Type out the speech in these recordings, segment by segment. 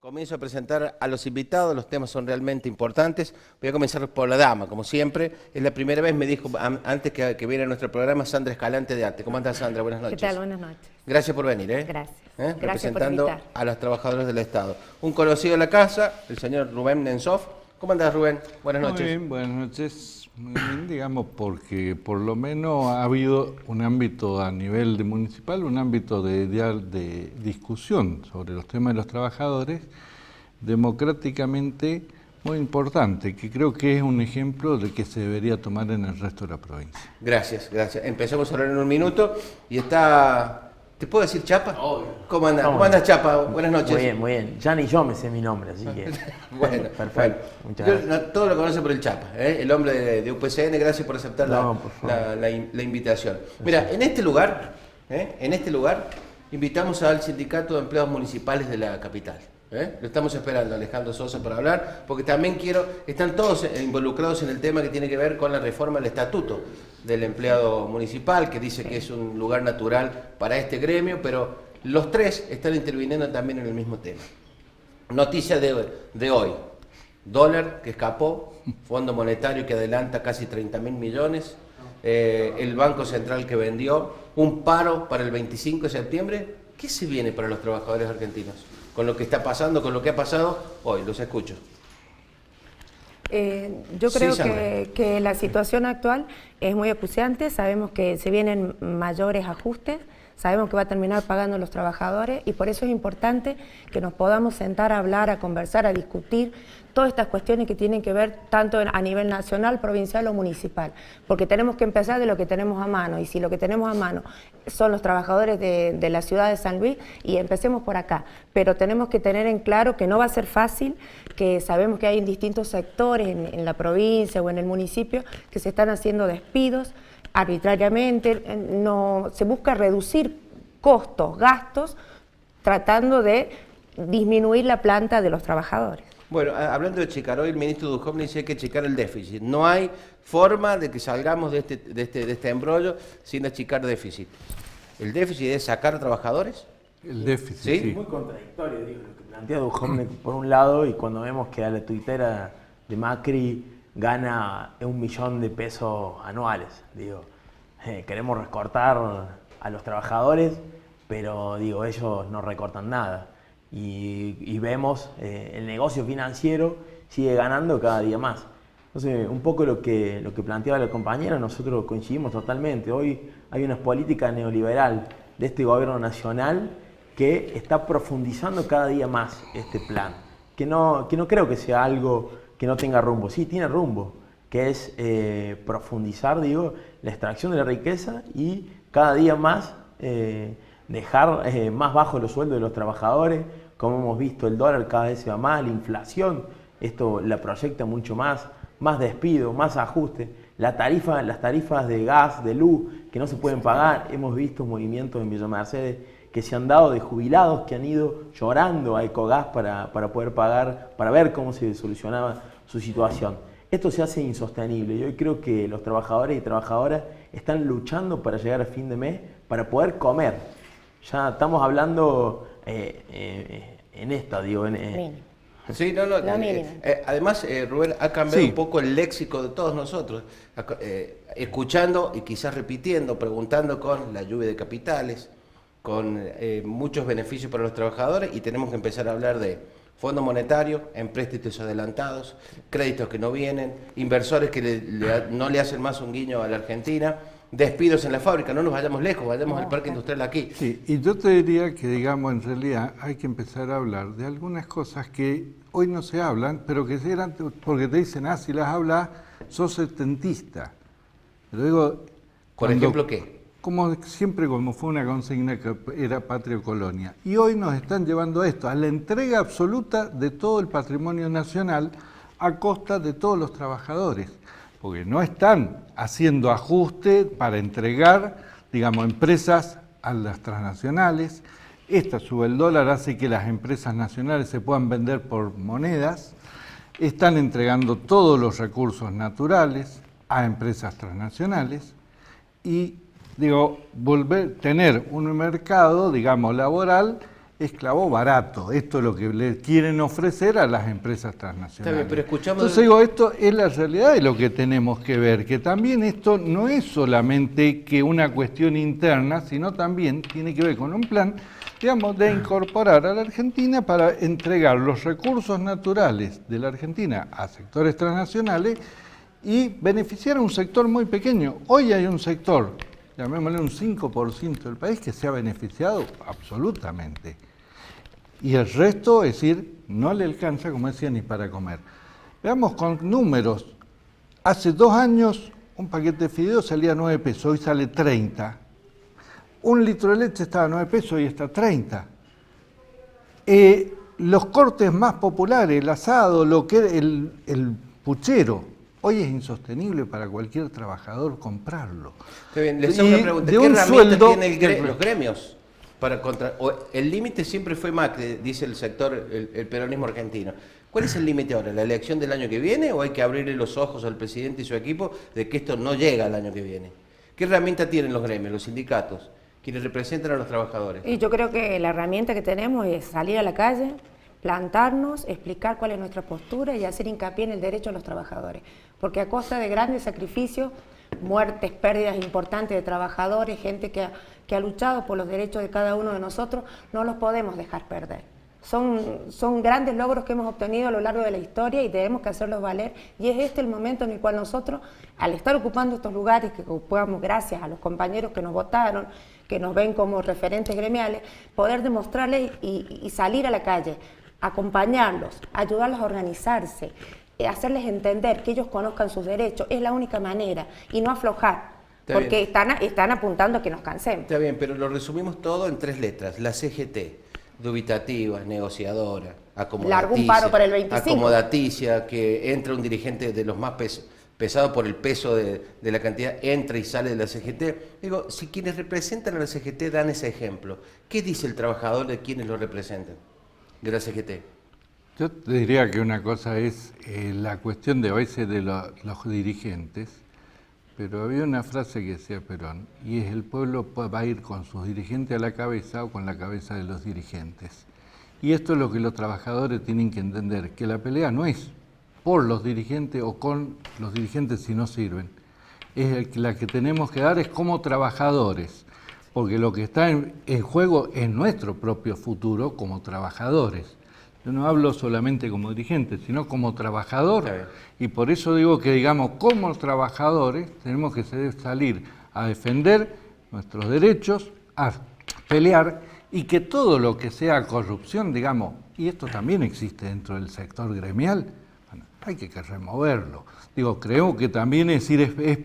Comienzo a presentar a los invitados, los temas son realmente importantes. Voy a comenzar por la dama, como siempre. Es la primera vez, me dijo antes que viera nuestro programa, Sandra Escalante de Arte. ¿Cómo andas, Sandra? Buenas noches. ¿Qué tal? Buenas noches. Gracias por venir, Gracias. Gracias representando por invitar. a los trabajadores del Estado. Un conocido de la casa, el señor Rubén Nensov. ¿Cómo andás, Rubén? Buenas noches. Muy bien, buenas noches. Muy bien, digamos, porque por lo menos ha habido un ámbito a nivel de municipal, un ámbito de discusión sobre los temas de los trabajadores, democráticamente muy importante, que creo que es un ejemplo de que se debería tomar en el resto de la provincia. Gracias, gracias. Empezamos a hablar en un minuto y está... ¿Te puedo decir Chapa? Obvio. ¿Cómo andas? ¿Cómo andas, Chapa? Buenas noches. Muy bien, muy bien. Ya ni yo me sé mi nombre, así que... Bueno, perfecto. bueno. Muchas Yo, gracias. todo lo conoce por el Chapa, el hombre de UPCN. Gracias por aceptar Por favor. la invitación. Mira, en este lugar, invitamos al Sindicato de Empleados Municipales de la capital. Lo estamos esperando, Alejandro Sosa, para hablar, porque también están todos involucrados en el tema que tiene que ver con la reforma del estatuto del empleado municipal, que dice que es un lugar natural para este gremio, pero los tres están interviniendo también en el mismo tema. Noticia de hoy: dólar que escapó, Fondo Monetario que adelanta casi 30.000 millones, el Banco Central que vendió, un paro para el 25 de septiembre. ¿Qué se viene para los trabajadores argentinos? Con lo que está pasando, con lo que ha pasado hoy, los escucho. Yo creo Sí, que la situación actual es muy acuciante, sabemos que se vienen mayores ajustes, sabemos que va a terminar pagando los trabajadores y por eso es importante que nos podamos sentar a hablar, a conversar, a discutir todas estas cuestiones que tienen que ver tanto a nivel nacional, provincial o municipal, porque tenemos que empezar de lo que tenemos a mano, y si lo que tenemos a mano son los trabajadores de la ciudad de San Luis, y empecemos por acá, pero tenemos que tener en claro que no va a ser fácil, que sabemos que hay en distintos sectores en la provincia o en el municipio que se están haciendo despidos arbitrariamente, se busca reducir costos, gastos, tratando de disminuir la planta de los trabajadores. Bueno, hablando de checar, hoy el ministro Duhovne dice que hay que checar el déficit. No hay forma de que salgamos de este embrollo sin achicar déficit. ¿El déficit es sacar trabajadores? El déficit, ¿Sí? sí. Muy contradictorio, digo, lo que plantea Duhovne por un lado, y cuando vemos que a la tuitera de Macri gana 1 millón de pesos anuales. Digo, queremos recortar a los trabajadores, pero digo, ellos no recortan nada. Y vemos el negocio financiero sigue ganando cada día más. Entonces, un poco lo que planteaba la compañera, nosotros coincidimos totalmente. Hoy hay una política neoliberal de este gobierno nacional que está profundizando cada día más este plan. Que no creo que sea algo que no tenga rumbo. Sí, tiene rumbo, que es profundizar, digo, la extracción de la riqueza y cada día más dejar más bajos los sueldos de los trabajadores. Como hemos visto, el dólar cada vez se va más, la inflación, esto la proyecta mucho más despido, más ajuste. Las tarifas de gas, de luz, que no se pueden pagar. Hemos visto movimientos en Villa Mercedes que se han dado de jubilados que han ido llorando a Ecogas para poder pagar, para ver cómo se solucionaba su situación. Esto se hace insostenible. Yo creo que los trabajadores y trabajadoras están luchando para llegar a fin de mes, para poder comer. Ya estamos hablando en esta, digo, Sí, no. Lo mínimo. Además, Rubén, ha cambiado Sí. un poco el léxico de todos nosotros, escuchando y quizás repitiendo, preguntando con la lluvia de capitales, con muchos beneficios para los trabajadores, y tenemos que empezar a hablar de Fondo Monetario, empréstitos adelantados, créditos que no vienen, inversores que no le hacen más un guiño a la Argentina, despidos en la fábrica. No nos vayamos lejos, vayamos al parque industrial aquí. Sí, y yo te diría que, digamos, en realidad hay que empezar a hablar de algunas cosas que hoy no se hablan, pero que eran, porque te dicen, si las hablas, sos setentista. Pero digo, Por ejemplo, ¿qué? como siempre, como fue una consigna que era patria o colonia. Y hoy nos están llevando a esto, a la entrega absoluta de todo el patrimonio nacional a costa de todos los trabajadores. Porque no están haciendo ajuste para entregar, digamos, empresas a las transnacionales. Esta sube el dólar, hace que las empresas nacionales se puedan vender por monedas. Están entregando todos los recursos naturales a empresas transnacionales y, digo, tener un mercado, digamos, laboral esclavo barato. Esto es lo que le quieren ofrecer a las empresas transnacionales. Está bien, pero escuchamos... Entonces digo, esto es la realidad de lo que tenemos que ver, que también esto no es solamente que una cuestión interna, sino también tiene que ver con un plan, digamos, de incorporar a la Argentina para entregar los recursos naturales de la Argentina a sectores transnacionales y beneficiar a un sector muy pequeño. Hoy hay un sector, llamémosle un 5% del país, que se ha beneficiado absolutamente. Y el resto, es decir, no le alcanza, como decía, ni para comer. Veamos con números. Hace 2 años un paquete de fideos salía a 9 pesos, hoy sale 30. Un litro de leche estaba a 9 pesos y está a 30. Los cortes más populares, el asado, lo que el puchero, hoy es insostenible para cualquier trabajador comprarlo. Está bien, les hago una pregunta. ¿Qué herramientas tienen los gremios para el límite siempre fue Macri, dice el sector, el peronismo argentino? ¿Cuál es el límite ahora? ¿La elección del año que viene o hay que abrirle los ojos al presidente y su equipo de que esto no llega al año que viene? ¿Qué herramienta tienen los gremios, los sindicatos, quienes representan a los trabajadores? Y yo creo que la herramienta que tenemos es salir a la calle, plantarnos, explicar cuál es nuestra postura y hacer hincapié en el derecho de los trabajadores. Porque a costa de grandes sacrificios, muertes, pérdidas importantes de trabajadores, gente que ha luchado por los derechos de cada uno de nosotros, no los podemos dejar perder. Son grandes logros que hemos obtenido a lo largo de la historia y tenemos que hacerlos valer. Y es este el momento en el cual nosotros, al estar ocupando estos lugares que ocupamos gracias a los compañeros que nos votaron, que nos ven como referentes gremiales, poder demostrarles y salir a la calle, acompañarlos, ayudarlos a organizarse, hacerles entender que ellos conozcan sus derechos, es la única manera, y no aflojar, porque están apuntando a que nos cansemos. Está bien, pero lo resumimos todo en 3 letras, la CGT, dubitativa, negociadora, Largo un paro para el 25. Acomodaticia, que entra un dirigente de los más pesado por el peso de la cantidad, entra y sale de la CGT. Digo, si quienes representan a la CGT dan ese ejemplo, ¿qué dice el trabajador de quienes lo representan, de la CGT? Yo te diría que una cosa es la cuestión de a veces de los dirigentes, pero había una frase que decía Perón, y es: el pueblo va a ir con sus dirigentes a la cabeza o con la cabeza de los dirigentes. Y esto es lo que los trabajadores tienen que entender, que la pelea no es por los dirigentes o con los dirigentes si no sirven. La que tenemos que dar es como trabajadores, porque lo que está en juego es nuestro propio futuro como trabajadores. Yo no hablo solamente como dirigente, sino como trabajador, y por eso digo que, digamos, como trabajadores tenemos que salir a defender nuestros derechos, a pelear, y que todo lo que sea corrupción, digamos, y esto también existe dentro del sector gremial, bueno, hay que removerlo. Digo, creo que también es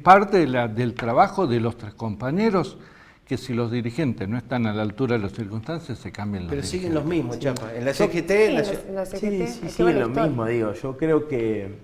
parte del trabajo de los 3 compañeros, que si los dirigentes no están a la altura de las circunstancias, se cambian los dirigentes. Siguen los mismos, Chapa. En la CGT... Sí, siguen lo mismo, digo. Yo creo que,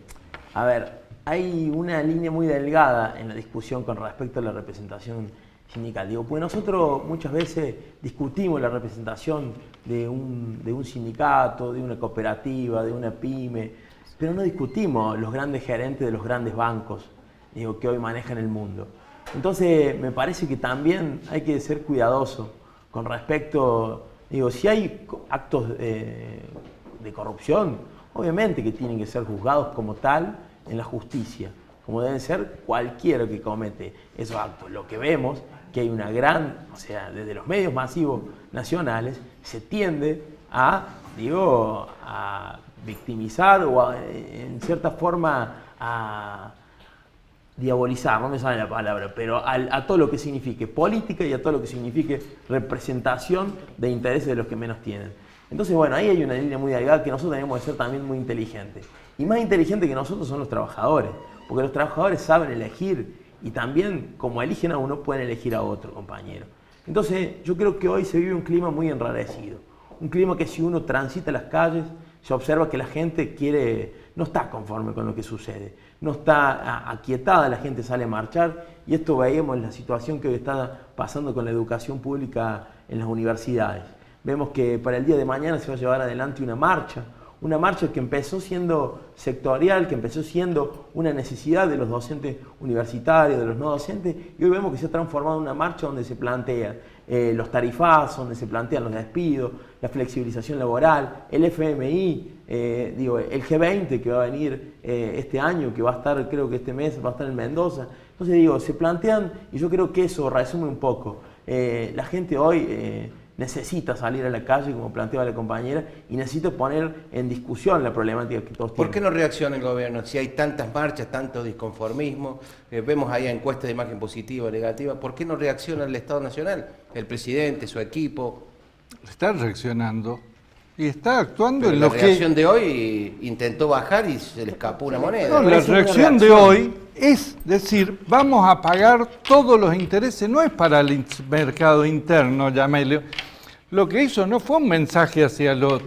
a ver, hay una línea muy delgada en la discusión con respecto a la representación sindical. Digo, pues nosotros muchas veces discutimos la representación de un sindicato, de una cooperativa, de una pyme, pero no discutimos los grandes gerentes de los grandes bancos, digo, que hoy manejan el mundo. Entonces, me parece que también hay que ser cuidadoso con respecto, digo, si hay actos de corrupción, obviamente que tienen que ser juzgados como tal en la justicia, como deben ser cualquiera que comete esos actos. Lo que vemos que hay una gran, o sea, desde los medios masivos nacionales, se tiende a, digo, a victimizar o en cierta forma a diabolizar, no me sale la palabra, pero a todo lo que signifique política y a todo lo que signifique representación de intereses de los que menos tienen. Entonces, bueno, ahí hay una línea muy delgada que nosotros tenemos que ser también muy inteligentes. Y más inteligentes que nosotros son los trabajadores, porque los trabajadores saben elegir y también, como eligen a uno, pueden elegir a otro compañero. Entonces, yo creo que hoy se vive un clima muy enrarecido. Un clima que si uno transita las calles, se observa que la gente no está conforme con lo que sucede, no está aquietada, la gente sale a marchar, y esto veíamos en la situación que hoy está pasando con la educación pública en las universidades. Vemos que para el día de mañana se va a llevar adelante una marcha Una marcha que empezó siendo sectorial, que empezó siendo una necesidad de los docentes universitarios, de los no docentes, y hoy vemos que se ha transformado en una marcha donde se plantean los tarifazos, donde se plantean los despidos, la flexibilización laboral, el FMI, el G20 que va a venir este año, que va a estar, creo que este mes va a estar en Mendoza. Entonces se plantean, y yo creo que eso resume un poco. La gente hoy necesita salir a la calle, como planteaba la compañera, y necesita poner en discusión la problemática que todos tienen. ¿Por qué no reacciona el gobierno? Si hay tantas marchas, tanto disconformismo, vemos ahí encuestas de imagen positiva o negativa, ¿por qué no reacciona el Estado Nacional? El presidente, su equipo. Está reaccionando y está actuando Pero en la lo que... reacción de hoy intentó bajar y se le escapó una moneda. No, la reacción de hoy es decir, vamos a pagar todos los intereses, no es para el mercado interno, llámele. Lo que hizo no fue un mensaje hacia los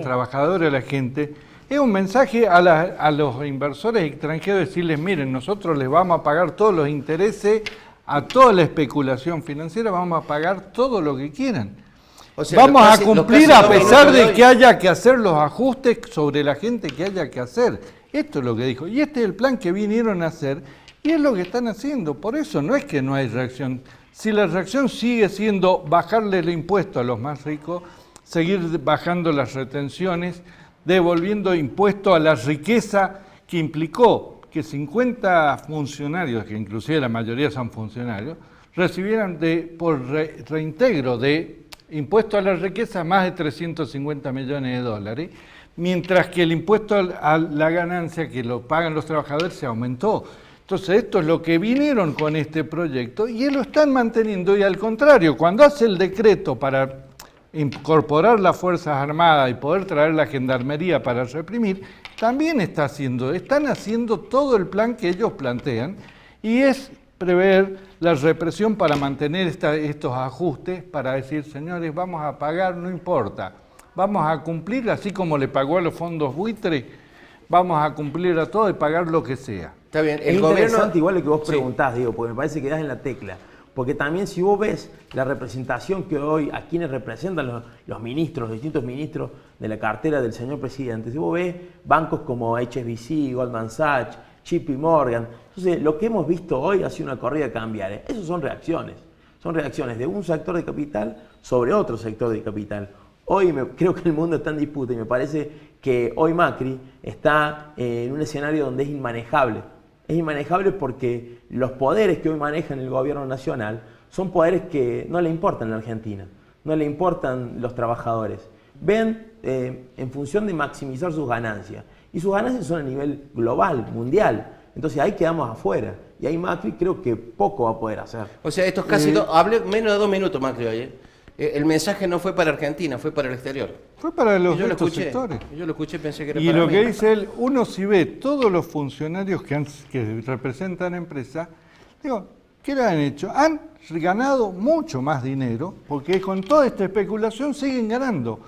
trabajadores, a la gente, es un mensaje a los inversores extranjeros, decirles, miren, nosotros les vamos a pagar todos los intereses, a toda la especulación financiera, vamos a pagar todo lo que quieran. O sea, vamos a cumplir a pesar de que haya que hacer los ajustes sobre la gente que haya que hacer. Esto es lo que dijo. Y este es el plan que vinieron a hacer y es lo que están haciendo. Por eso no es que no hay reacción. Si la reacción sigue siendo bajarle el impuesto a los más ricos, seguir bajando las retenciones, devolviendo impuesto a la riqueza que implicó que 50 funcionarios, que inclusive la mayoría son funcionarios, recibieran por reintegro de impuesto a la riqueza más de 350 millones de dólares, mientras que el impuesto a la ganancia que lo pagan los trabajadores se aumentó. Entonces esto es lo que vinieron con este proyecto y lo están manteniendo, y al contrario, cuando hace el decreto para incorporar las Fuerzas Armadas y poder traer la Gendarmería para reprimir, también están haciendo todo el plan que ellos plantean, y es prever la represión para mantener estos ajustes, para decir, señores, vamos a pagar, no importa, vamos a cumplir, así como le pagó a los fondos buitre, vamos a cumplir a todo y pagar lo que sea. Está bien, es interesante igual lo que vos preguntás, Diego, porque me parece que das en la tecla. Porque también si vos ves la representación que hoy, a quienes representan los ministros, los distintos ministros de la cartera del señor presidente, si vos ves bancos como HSBC, Goldman Sachs, JP Morgan, entonces lo que hemos visto hoy ha sido una corrida cambiaria. Esas son reacciones de un sector de capital sobre otro sector de capital. Hoy creo que el mundo está en disputa y me parece que hoy Macri está en un escenario donde es inmanejable. Es inmanejable porque los poderes que hoy manejan el gobierno nacional son poderes que no le importan a la Argentina, no le importan los trabajadores. Ven en función de maximizar sus ganancias. Y sus ganancias son a nivel global, mundial. Entonces ahí quedamos afuera. Y ahí Macri creo que poco va a poder hacer. O sea, esto es casi... hablé menos de 2 minutos Macri hoy, el mensaje no fue para Argentina, fue para el exterior. Fue para los otros sectores. Yo lo escuché, pensé que era y para lo mí. que dice él, uno si ve todos los funcionarios que representan empresas, digo, ¿qué le han hecho? Han ganado mucho más dinero, porque con toda esta especulación siguen ganando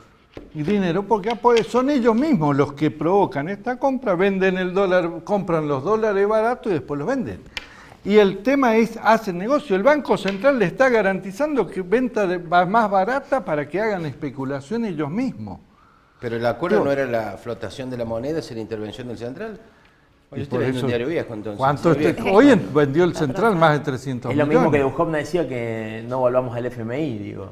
dinero, porque son ellos mismos los que provocan esta compra, venden el dólar, compran los dólares baratos y después los venden. Y el tema es, hacen negocio. El Banco Central le está garantizando que venta más barata para que hagan especulación ellos mismos. Pero el acuerdo no era la flotación de la moneda, es la intervención del Central. Hoy estoy leyendo un diario viejo, entonces. Hoy vendió el Central más de 300 millones. Es lo mismo que Duhovne decía que no volvamos al FMI, digo.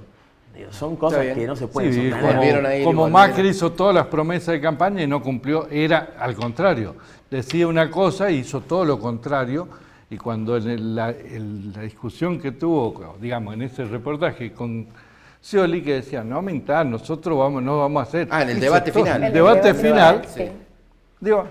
Son cosas que no se pueden sostener. Como Macri hizo todas las promesas de campaña y no cumplió, era al contrario. Decía una cosa y hizo todo lo contrario. Y cuando en la discusión que tuvo, digamos, en ese reportaje con Scioli, que decía, no mintar, nosotros no vamos a hacer... en el debate final. El debate final, sí. Digo,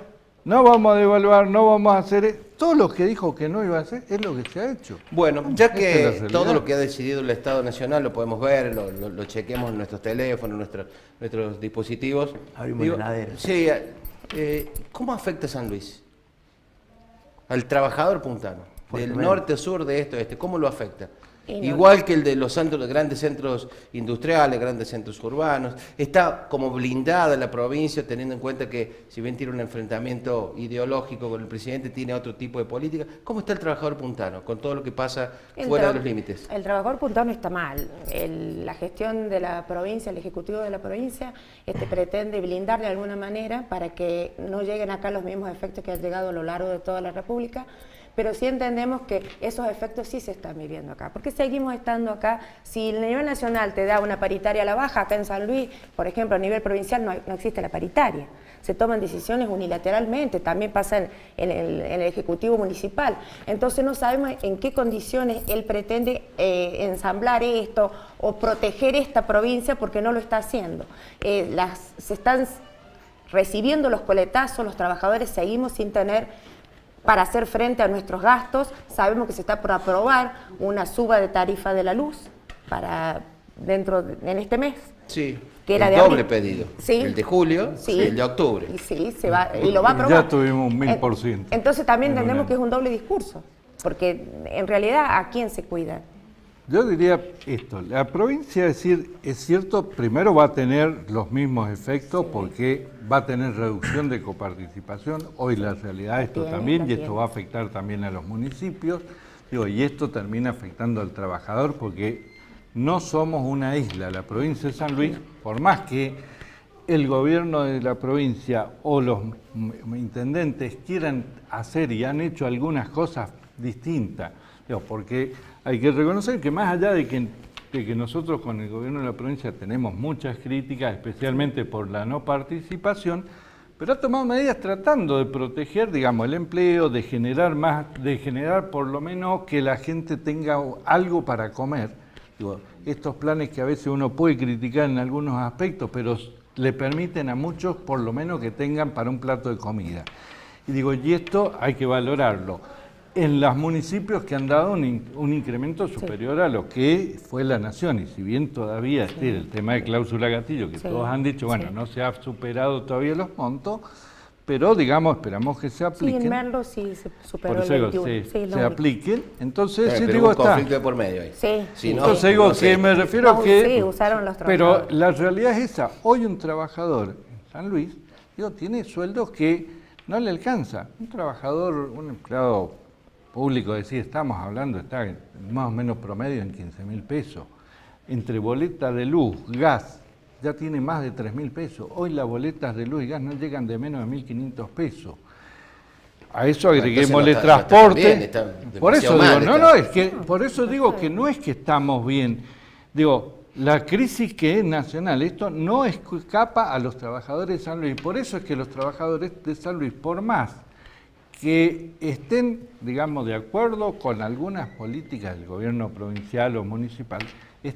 no vamos a devaluar, no vamos a hacer... Todo lo que dijo que no iba a hacer es lo que se ha hecho. Bueno, ya que todo lo que ha decidido el Estado Nacional lo podemos ver, lo chequeamos en nuestros teléfonos, nuestros dispositivos. Abrimos la heladera. Sí, ¿cómo afecta a San Luis? Al trabajador puntano. del norte a sur, de esto a este, ¿cómo lo afecta? Y no- Igual que el de los grandes centros industriales, grandes centros urbanos, está como blindada la provincia, teniendo en cuenta que si bien tiene un enfrentamiento ideológico con el presidente, tiene otro tipo de política. ¿Cómo está el trabajador puntano con todo lo que pasa fuera de los límites? El trabajador puntano está mal. La gestión de la provincia, el ejecutivo de la provincia, pretende blindar de alguna manera para que no lleguen acá los mismos efectos que han llegado a lo largo de toda la República. Pero sí entendemos que esos efectos sí se están viviendo acá. ¿Por qué seguimos estando acá? Si el nivel nacional te da una paritaria a la baja, acá en San Luis, por ejemplo, a nivel provincial no existe la paritaria. Se toman decisiones unilateralmente, también pasa en el Ejecutivo Municipal. Entonces no sabemos en qué condiciones él pretende ensamblar esto o proteger esta provincia porque no lo está haciendo. Se están recibiendo los coletazos, los trabajadores seguimos sin tener para hacer frente a nuestros gastos. Sabemos que se está por aprobar una suba de tarifa de la luz en este mes. Sí, Que era el de doble abril. pedido, Sí. el de julio Sí. y el de octubre. Y sí, y lo va a aprobar. Ya tuvimos un 1000%. Entonces también en un entendemos año. que es un doble discurso, porque en realidad ¿a quién se cuida? Yo diría esto, la provincia, es decir, es cierto, primero va a tener los mismos efectos porque va a tener reducción de coparticipación, hoy la realidad esto Bien, también, y bien. esto va a afectar también a los municipios, y esto termina afectando al trabajador porque no somos una isla, la provincia de San Luis, por más que el gobierno de la provincia o los intendentes quieran hacer y han hecho algunas cosas distintas, porque hay que reconocer que más allá de que nosotros con el gobierno de la provincia tenemos muchas críticas, especialmente por la no participación, pero ha tomado medidas tratando de proteger, digamos, el empleo, de generar por lo menos que la gente tenga algo para comer. Estos planes que a veces uno puede criticar en algunos aspectos, pero le permiten a muchos por lo menos que tengan para un plato de comida. Y esto hay que valorarlo. En los municipios que han dado un incremento superior a lo que fue la nación, y si bien todavía el tema de cláusula gatillo, que Sí. todos han dicho, bueno, Sí. no se ha superado todavía los montos, pero digamos, esperamos que se Sí, apliquen. en Merlo sí se superó Por eso el digo, 21. Sí, lo se único. apliquen. Entonces, Pero sí, hubo digo, un está. conflicto de por medio ahí. Sí. Si no, Entonces digo no sé. que me refiero No, que... sí, usaron los pero trabajadores. la realidad es esa. Hoy un trabajador en San Luis, tiene sueldos que no le alcanza. Un trabajador, un empleado público, estamos hablando, está más o menos promedio en 15.000 pesos. Entre boletas de luz, gas, ya tiene más de 3.000 pesos. Hoy las boletas de luz y gas no llegan de menos de 1.500 pesos. A eso agreguémosle Entonces no está transporte. bien, está Por eso demasiado digo, mal, es que por eso digo que no es que estamos bien. Digo, la crisis que es nacional, esto no escapa a los trabajadores de San Luis. Por eso es que los trabajadores de San Luis, por más que estén, digamos, de acuerdo con algunas políticas del gobierno provincial o municipal,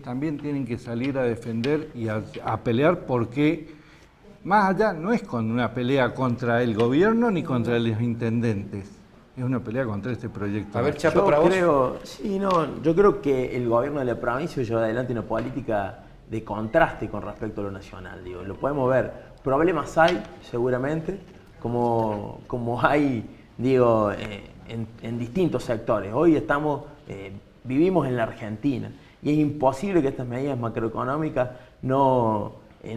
también tienen que salir a defender y a pelear, porque más allá no es con una pelea contra el gobierno ni contra los intendentes, es una pelea contra este proyecto. A ver, Chapo, para vos. Yo creo que el gobierno de la provincia lleva adelante una política de contraste con respecto a lo nacional. Lo podemos ver. Problemas hay, seguramente, como hay, en distintos sectores. Hoy vivimos en la Argentina y es imposible que estas medidas macroeconómicas no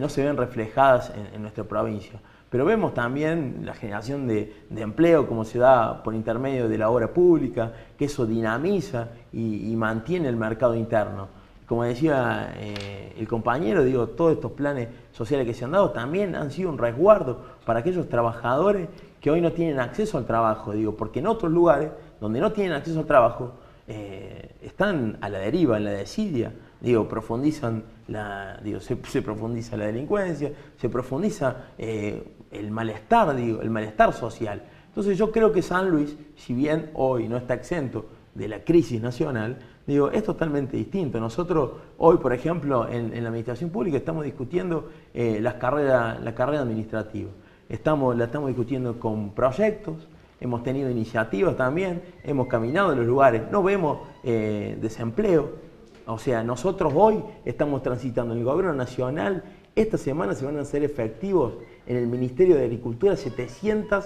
se vean reflejadas en nuestra provincia. Pero vemos también la generación de empleo, como se da por intermedio de la obra pública, que eso dinamiza y mantiene el mercado interno. Como decía el compañero, todos estos planes sociales que se han dado también han sido un resguardo para aquellos trabajadores que hoy no tienen acceso al trabajo, porque en otros lugares donde no tienen acceso al trabajo están a la deriva, en la desidia, se profundiza la delincuencia, se profundiza el malestar social. Entonces yo creo que San Luis, si bien hoy no está exento de la crisis nacional, es totalmente distinto. Nosotros hoy, por ejemplo, en la administración pública estamos discutiendo la carrera administrativa. La estamos discutiendo con proyectos, hemos tenido iniciativas también, hemos caminado en los lugares, no vemos desempleo. O sea, nosotros hoy estamos transitando en el gobierno nacional, esta semana se van a hacer efectivos en el Ministerio de Agricultura 700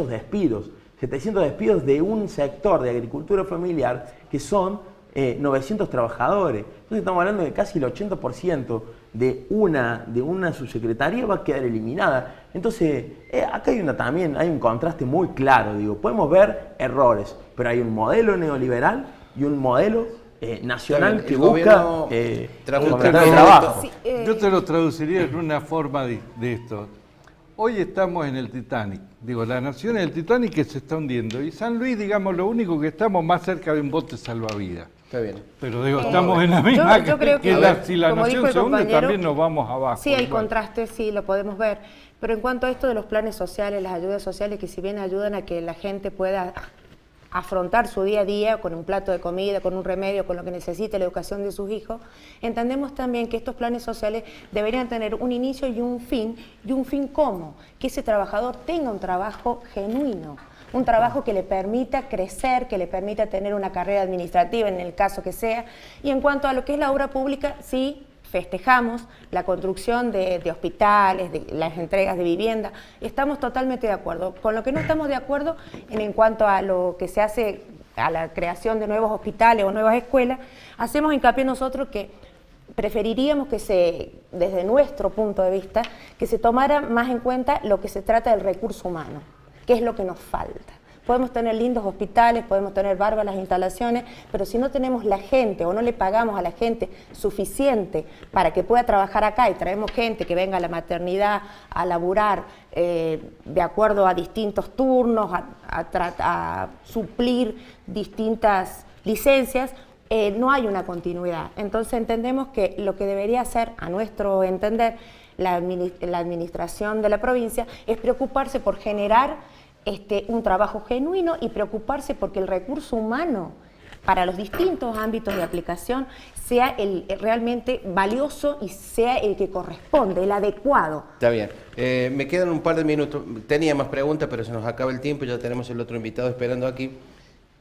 despidos 700 despidos de un sector de agricultura familiar que son 900 trabajadores. Entonces estamos hablando de casi el 80% de una subsecretaría va a quedar eliminada. Entonces, acá también hay un contraste muy claro. Digo, podemos ver errores, pero hay un modelo neoliberal y un modelo nacional que busca trabajo. Sí, Yo te lo traduciría en una forma de esto. Hoy estamos en el Titanic. Digo, la nación es el Titanic que se está hundiendo. Y San Luis, digamos, lo único que estamos más cerca de un bote salvavidas. Está bien. Pero digo, estamos en la misma yo creo que, si la como nación dijo el se hunde, compañero, también nos vamos abajo. Sí, hay igual. contrastes, sí, lo podemos ver. Pero en cuanto a esto de los planes sociales, las ayudas sociales, que si bien ayudan a que la gente pueda afrontar su día a día con un plato de comida, con un remedio, con lo que necesite la educación de sus hijos, entendemos también que estos planes sociales deberían tener un inicio y un fin ¿cómo? Que ese trabajador tenga un trabajo genuino, un trabajo que le permita crecer, que le permita tener una carrera administrativa en el caso que sea. Y en cuanto a lo que es la obra pública, sí, festejamos la construcción de hospitales, de las entregas de vivienda, estamos totalmente de acuerdo. Con lo que no estamos de acuerdo en cuanto a lo que se hace a la creación de nuevos hospitales o nuevas escuelas, hacemos hincapié nosotros que preferiríamos que desde nuestro punto de vista, que se tomara más en cuenta lo que se trata del recurso humano, que es lo que nos falta. Podemos tener lindos hospitales, podemos tener bárbaras instalaciones, pero si no tenemos la gente o no le pagamos a la gente suficiente para que pueda trabajar acá y traemos gente que venga a la maternidad a laburar de acuerdo a distintos turnos, a suplir distintas licencias, no hay una continuidad. Entonces entendemos que lo que debería hacer, a nuestro entender, la administración de la provincia es preocuparse por generar un trabajo genuino y preocuparse porque el recurso humano para los distintos ámbitos de aplicación sea el realmente valioso y sea el que corresponde, el adecuado. Está bien. Me quedan un par de minutos. Tenía más preguntas, pero se nos acaba el tiempo. Ya tenemos el otro invitado esperando aquí.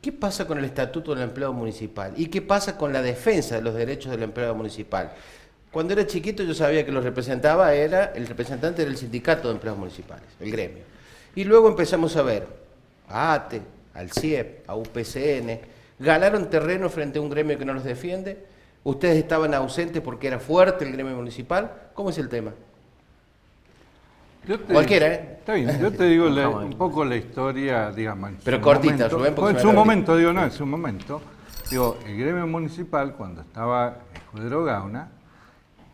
¿Qué pasa con el Estatuto del Empleado Municipal? ¿Y qué pasa con la defensa de los derechos del empleado municipal? Cuando era chiquito yo sabía que lo representaba, el representante del Sindicato de Empleados Municipales, el gremio. Y luego empezamos a ver a ATE, al CIEP, a UPCN, ganaron terreno frente a un gremio que no los defiende. Ustedes estaban ausentes porque era fuerte el gremio municipal. ¿Cómo es el tema? Cualquiera, ¿eh? Está bien, yo te digo un poco la historia, digamos. Pero cortita, Rubén, porque en su momento, digo, no, en su momento. Digo, el gremio municipal, cuando estaba Escudero Gauna,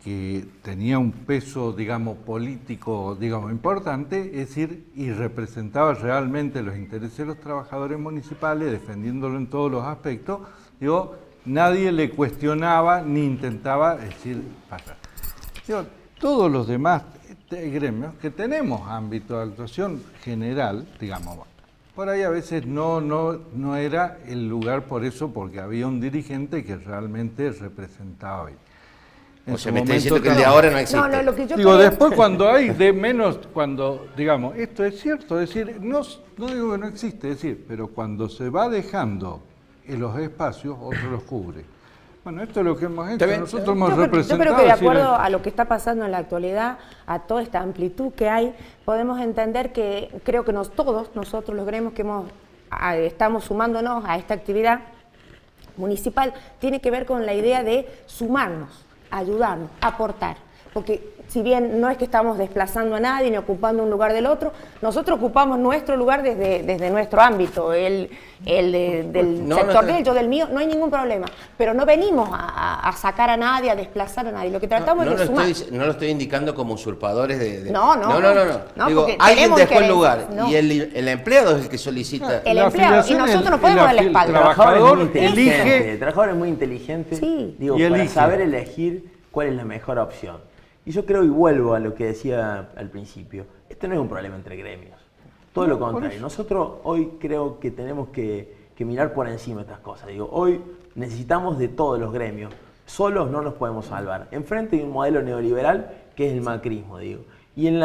que tenía un peso, digamos, político, digamos, importante, es decir, y representaba realmente los intereses de los trabajadores municipales, defendiéndolo en todos los aspectos, digo, nadie le cuestionaba ni intentaba, es decir, pasar. Digo, todos los demás gremios que tenemos ámbito de actuación general, digamos, por ahí a veces no era el lugar por eso, porque había un dirigente que realmente representaba bien. O sea, me está diciendo que el de ahora no existe. No, lo que yo digo, creo... después cuando hay de menos, cuando, digamos, esto es cierto, es decir, no digo que no existe, es decir, pero cuando se va dejando en los espacios, otro los cubre. Bueno, esto es lo que hemos hecho, nosotros hemos representado... Yo creo que de acuerdo a lo que está pasando en la actualidad, a toda esta amplitud que hay, podemos entender que creo que todos nosotros los gremios que estamos sumándonos a esta actividad municipal, tiene que ver con la idea de sumarnos, ayudarnos, aportar, porque si bien no es que estamos desplazando a nadie ni ocupando un lugar del otro, nosotros ocupamos nuestro lugar desde nuestro ámbito, del sector de él, yo del mío, no hay ningún problema, pero no venimos a sacar a nadie, a desplazar a nadie, lo que tratamos es de sumar. No lo estoy indicando como usurpadores de... No. Digo, alguien dejó el lugar y el empleado es el que solicita... El empleado, y nosotros no podemos dar la espalda. El trabajador elige... El trabajador es muy inteligente, sí, digo, para saber elegir cuál es la mejor opción. Y yo creo, y vuelvo a lo que decía al principio, este no es un problema entre gremios, todo lo contrario. Nosotros hoy creo que tenemos que mirar por encima de estas cosas. Digo, hoy necesitamos de todos los gremios, solos no nos podemos salvar. Enfrente hay un modelo neoliberal que es el macrismo, digo. Y en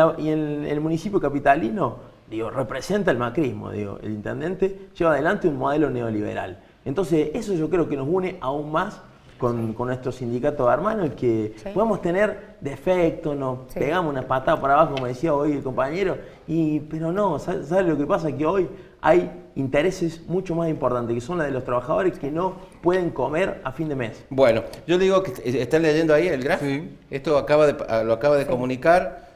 el municipio capitalino, digo, representa el macrismo, digo. El intendente lleva adelante un modelo neoliberal. Entonces, eso yo creo que nos une aún más con nuestro sindicato hermano, y que podemos tener defectos, nos pegamos una patada para abajo, como decía hoy el compañero, pero no, ¿sabes lo que pasa? Que hoy hay intereses mucho más importantes, que son la de los trabajadores que no pueden comer a fin de mes. Bueno, yo digo que están leyendo ahí el graf. Sí. Esto lo acaba de comunicar.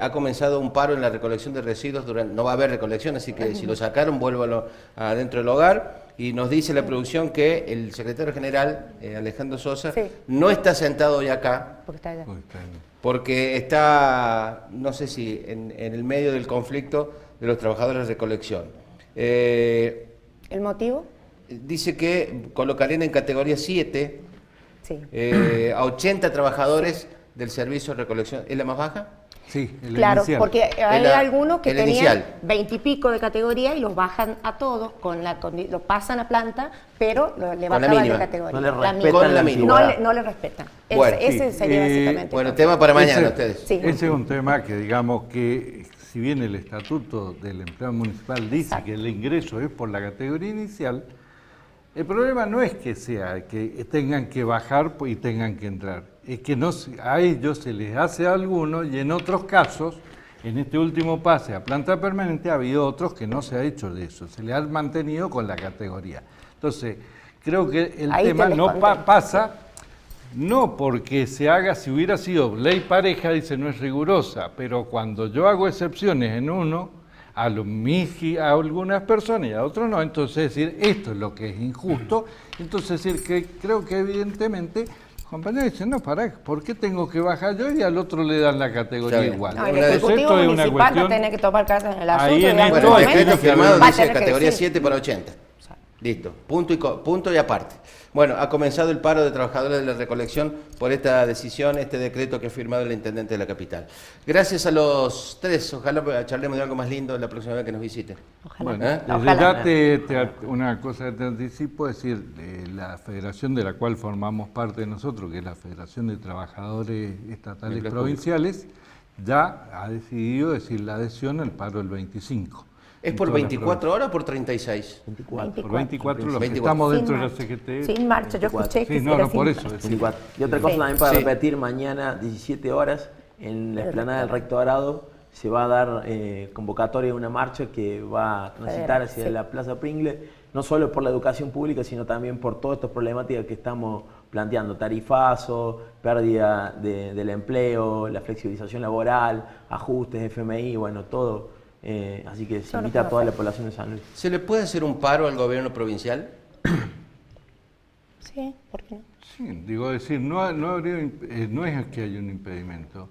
Ha comenzado un paro en la recolección de residuos. No va a haber recolección, así que si lo sacaron, vuélvalo adentro del hogar. Y nos dice la producción que el secretario general, Alejandro Sosa, Sí. no está sentado hoy acá Porque está allá. porque está, no sé si en el medio del conflicto de los trabajadores de recolección. ¿El motivo? Dice que colocarían en categoría 7 Sí. a 80 trabajadores del servicio de recolección. ¿Es la más baja? Sí, el Claro, inicial. porque hay la- algunos que el tenían inicial. 20 y pico de categoría y los bajan a todos, lo pasan a planta, pero le Con la bajaban de mínima. categoría. No le La respetan mínima. Con la mínima. No le respetan. Bueno, Ese sí. sería básicamente. Bueno, todo. tema para mañana Ese- ustedes. Sí. Ese es un tema que, digamos, que si bien el estatuto del empleado municipal dice Exacto. que el ingreso es por la categoría inicial, el problema no es que sea que tengan que bajar y tengan que entrar, es que a ellos se les hace a algunos y en otros casos, en este último pase a planta permanente ha habido otros que no se ha hecho de eso, se les ha mantenido con la categoría. Entonces, creo que el Ahí te tema no desconté. pasa. No porque se haga, si hubiera sido ley pareja, dice no es rigurosa, pero cuando yo hago excepciones en uno, a algunas personas y a otros no, entonces decir, esto es lo que es injusto, entonces decir que creo que evidentemente, compañeros dicen, no, pará, ¿por qué tengo que bajar yo y al otro le dan la categoría Está bien. igual? No, el Una de- Ejecutivo Esto es una Municipal va a cuestión- tener que tomar cartas en el asunto. Ahí y en en esto- Bueno, algún el momento decreto firmado va a dice tener que categoría decir. 7 para 80. Listo, punto y aparte. Bueno, ha comenzado el paro de trabajadores de la recolección por esta decisión, este decreto que ha firmado el intendente de la capital. Gracias a los tres, ojalá charlemos de algo más lindo la próxima vez que nos visiten. Ojalá. Bueno, ¿Eh? desde Ojalá. ya una cosa que te anticipo, es decir, la federación de la cual formamos parte nosotros, que es la Federación de Trabajadores Estatales Empleos Provinciales, ya ha decidido decir la adhesión al paro el 25. ¿Es en por todas las 24 horas o por 36? 24. Por 24 los que 24. estamos dentro Sin de la marcha. CGT. Sin marcha, yo 24. escuché que Sí, no, era no, por sin eso. marcha. es decir, 24. Y otra cosa Sí. también para Sí. repetir, mañana 17 horas en la explanada del Rectorado se va a dar convocatoria de una marcha que va a transitar hacia Sí. la Plaza Pringle, no solo por la educación pública, sino también por todas estas problemáticas que estamos planteando, tarifazo, pérdida del empleo, la flexibilización laboral, ajustes, FMI, bueno, todo. Así que se Todo lo invita que a toda la ofrece. población de San Luis. ¿Se le puede hacer un paro al gobierno provincial? Sí, ¿por qué no? Sí, digo, decir, no es que haya un impedimento,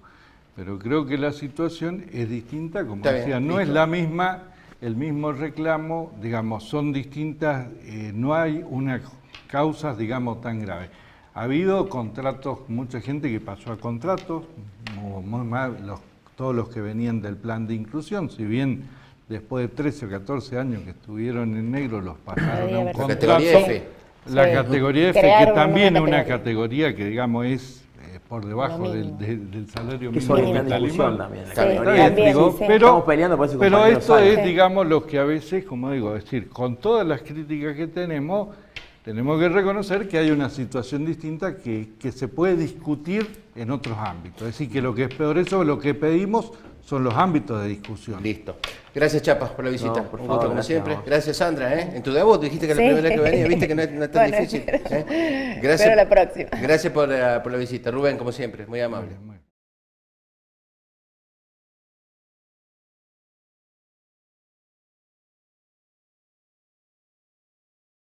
pero creo que la situación es distinta, como Está bien, decía, no es listo. la misma, el mismo reclamo, digamos, son distintas, no hay unas causas, digamos, tan graves. Ha habido contratos, mucha gente que pasó a contratos, muy mal, todos los que venían del plan de inclusión, si bien después de 13 o 14 años que estuvieron en negro los pasaron a un La La contrato. categoría F. La Sí. categoría F, Crearon que una también es nueva una categoría. categoría que, digamos, es por debajo Lo del, mínimo. del salario Que mínimo eso está en vital y discusión más. también. la Está bien. Está categoría. bien, También, digo, sí, sí. Estamos peleando por ese pero compañero esto Sáenz. es, digamos, lo que a veces, como digo, es decir, con todas las críticas que tenemos que reconocer que hay una situación distinta que se puede discutir en otros ámbitos. Es decir, que lo que es peor eso, lo que pedimos son los ámbitos de discusión. Listo. Gracias, Chapa, por la visita. No, por Un favor, gusto, como gracias siempre. a vos. Gracias, Sandra. En tu debut dijiste que la Sí. primera vez que venía, viste que no es tan Bueno, difícil. espero la próxima. Gracias por la visita. Rubén, como siempre, muy amable. Muy bien.